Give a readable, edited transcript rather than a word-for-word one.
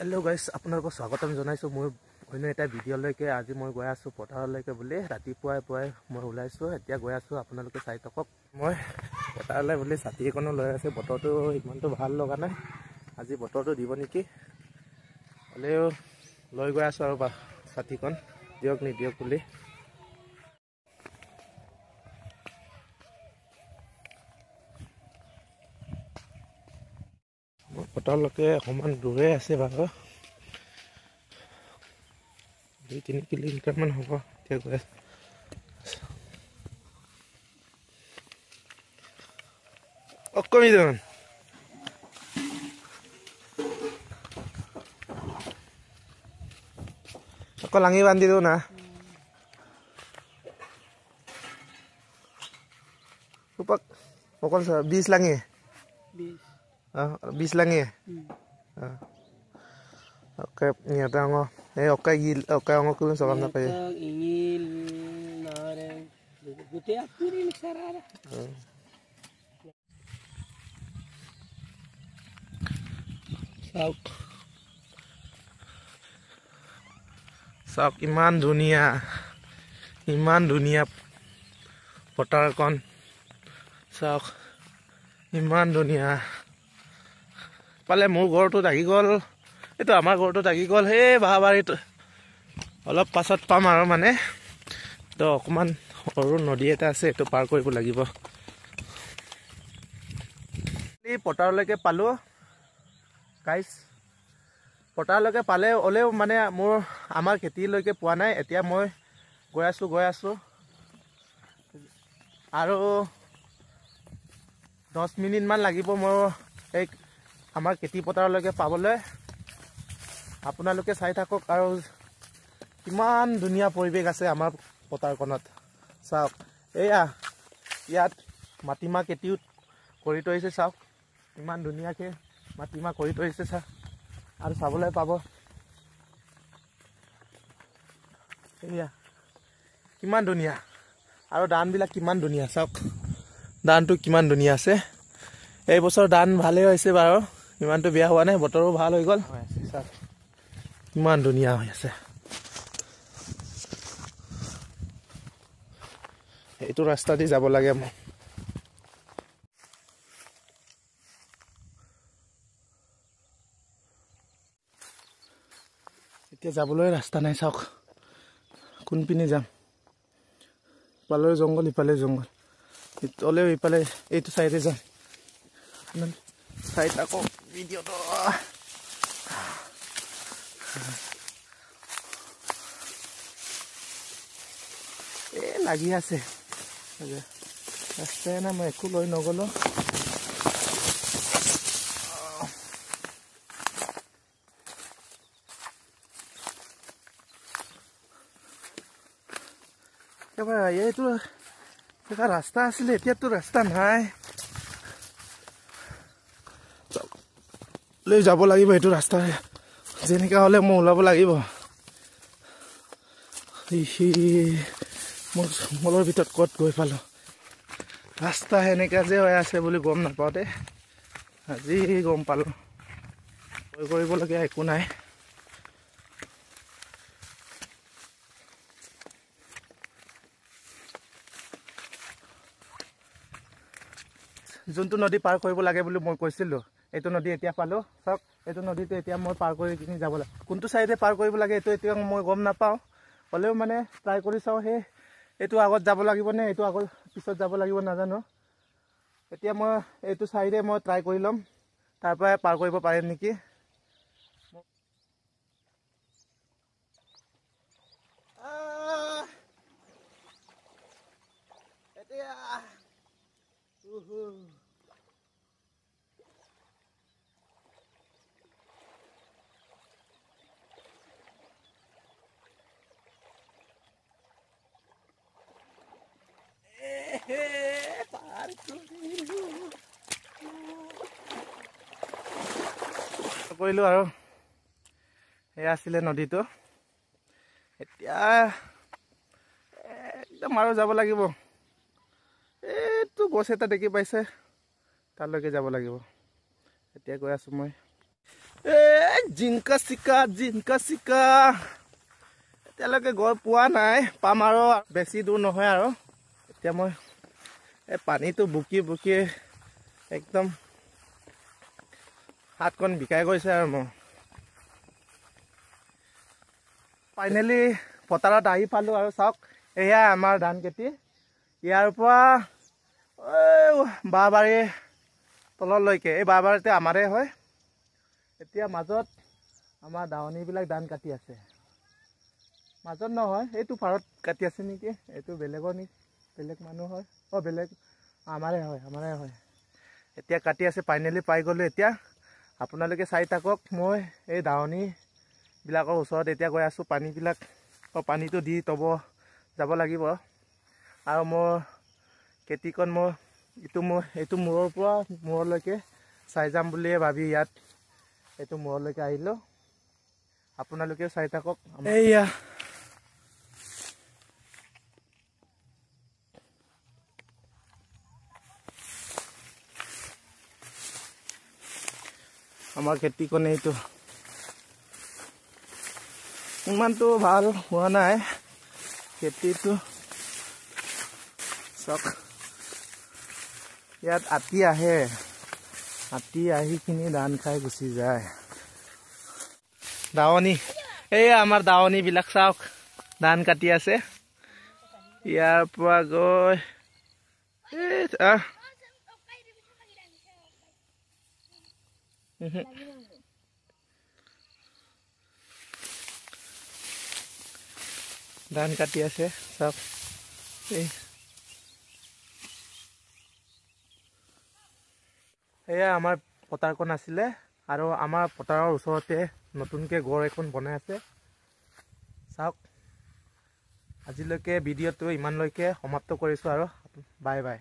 Hello guys আপোনালোকক স্বাগতম জনাইছো মই অন্য এটা ভিডিঅলৈকে আজি মই গৈ আছো পথাৰলৈকে বুলি ৰাতিপুৱাই পুৱাই মই ওলাইছো এতিয়া গৈ আছো আপোনালোকে চাই থাকক মই পথাৰলৈ বুলি ছাতি এখনো লৈ আছে বতৰটো ইমানটো ভাল লগা নাই আজি বতৰটো দিব নেকি হলেও লৈ গৈ আছো আৰু ছাতিখন দিয়ক নি দিয়ক বুলি পথাৰলৈকে অকমান দূৰে আছে বাৰু 2-3 কিলোমিটাৰ মান হ'ব এতিয়া গৈ অকমিজন অকল লাঙি বান্ধি দিও না উপক অকল 20 লাঙি 20 langi ya? Oke, nyata ngo. Oke gil, oke ngo kulun sokan apa ya? Ingil, nareng, gede aku ini sarara. Sauk iman dunia potar kon. Sauk iman dunia. পালে মোৰ ঘৰটো লাগি গল এটো আমাৰ ঘৰটো লাগি গল হে বাহাবাৰীত অলপ পাছত পাম আৰু মানে তো অকমান সৰু নদী এটা আছে এটো পাৰ কৰিব লাগিব এই পটাৰলৈকে পালো গাইস পটাৰলৈকে পালে ওলেও মানে মোৰ আমাৰ খেতিলৈকে পোৱা নাই এতিয়া মই গৈ আছো আৰু 10 মিনিট মান লাগিব মোৰ এই আমাৰ খেতি পথাৰলৈকে পাবলৈ আপোনালোকে চাই থাকক আৰু কিমান ধুনীয়া পৰিবেশ আছে আমাৰ পথাৰখনত চাওক এয়া ইয়াত মাটিমা খেতি কৰি থৈছে চাওক কিমান ধুনীয়াকে মাটিমা কৰি থৈছে চাওক আৰু চাবলৈ পাব এয়া কিমান ধুনীয়া আৰু ধানবিলাক কিমান ধুনীয়া চাওক ধানটো কিমান ধুনীয়া আছে এই বছৰ ধান ভালে হৈছে বাৰু ইমানটো বিয়া হোৱা নাই বতৰো ভাল হৈ গল কিমান ধুনীয়া হৈ আছে এইটো ৰাস্তা দি যাব লাগে মই এতিয়া যাবলৈ ৰাস্তা নাই চাওক কোন পিনে যাম পালে জংগল ইপালে জংগল ইতলেও ইপালে এইটো সাইডে যাম চাই থাকো ভিডিঅটো লাগি আছে ৰাস্তাই না মই একো লৈ নগলো এবাৰ এইটো এটা ৰাস্তা আছিলে এতিয়াতো ৰাস্তা নাই লৈ যাব লাগিব এইটো ৰাস্তা যেনেকা হলে মই ওলাব লাগিব মই জংগলৰ ভিতৰত কত গৈ পালো ৰাস্তা এনেকা যে হৈ আছে বুলি গম নাপাওতে আজি গম পালো ভয় কৰিবলগীয়া একো নাই যোনটো নদী পাৰ কৰিব লাগে বুলি মই কৈছিলো এইটো নদী এতিয়া পালো সব এইটো নদীতে এতিয়া মই পাৰ কৰি কিনি যাব লাগে কোনটো সাইডে পাৰ কৰিব লাগে এইটো এতিয়া মই গম নাপাও হলেও মানে ট্ৰাই কৰি চাও হে এইটো আগত যাব লাগিব নে এইটো আগত পিছত যাব লাগিব নাজানো এতিয়া মই এইটো সাইডে মই ট্রাই কৰি লম তাৰ পৰা পাৰ কৰিব পাৰিম নেকি এতিয়া কৰিলো আৰু এই আছিলে নদীটো এতিয়া একদম আৰু যাব লাগিব এইটো গছ এটা দেখি পাইছে তালৈকে যাব লাগিব এতিয়া গৈ আছো মই জিংকা চিকা এতিয়ালৈকে গৈ পোৱা নাই, পাম আৰু বেছি দূৰ নহয় আৰু। এতিয়া মই এই পানীটো বুকি একদম হাতখন বিকাই গৈছে আৰু মই ফাইনেলি পথাৰত আহি পালোঁ। আৰু চাওক, এয়া আমাৰ ধান খেতি। ইয়াৰ পৰা বাঁহবাৰীৰ তললৈকে, এই বাঁহবাৰীতে আমাৰে হয়। এতিয়া মাজত আমাৰ দাৱনীবিলাক ধান কাটি আছে। মাজত নহয়, এইটো পাৰত কাটি আছে নেকি, এইটো বেলেগৰ নেকি, বেলেগ মানুহ হয়। বেলেগ আমাৰে হয়। এতিয়া কাটি আছে, ফাইনেলি পাই গ'লোঁ। এতিয়া আপোনালোকে চাই থাকক। মই এই দাৱনীবিলাকৰ ওচৰত এতিয়া গৈ আছোঁ। পানীটো দি যাব লাগিব। আৰু মোৰ খেতিকণ এইটো মূৰৰ পৰা মূৰলৈকে চাই যাম বুলিয়ে ভাবি ইয়াত এইটো মূৰলৈকে আহিলোঁ। আপোনালোকেও চাই থাকক। এইয়া আমাৰ খেতিকণ, এইটো ইমানটো ভাল হোৱা নাই খেতিটো। চাওক, ইয়াত হাতী আহে, হাতী আহি কিনি ধান খাই গুচি যায়। দাৱনী, এইয়া আমাৰ দাৱনীবিলাক চাওক, ধান কাটি আছে। ইয়াৰ পৰা গৈ ধান কাটি আছে চাওক। এয়া আমাৰ পথাৰখন আছিলে, আৰু আমাৰ পথাৰৰ ওচৰতে নতুনকৈ গড় এখন বনাই আছে। চাওক, আজিলৈকে ভিডিঅ'টো ইমানলৈকে সমাপ্ত কৰিছোঁ আৰু বাই বাই।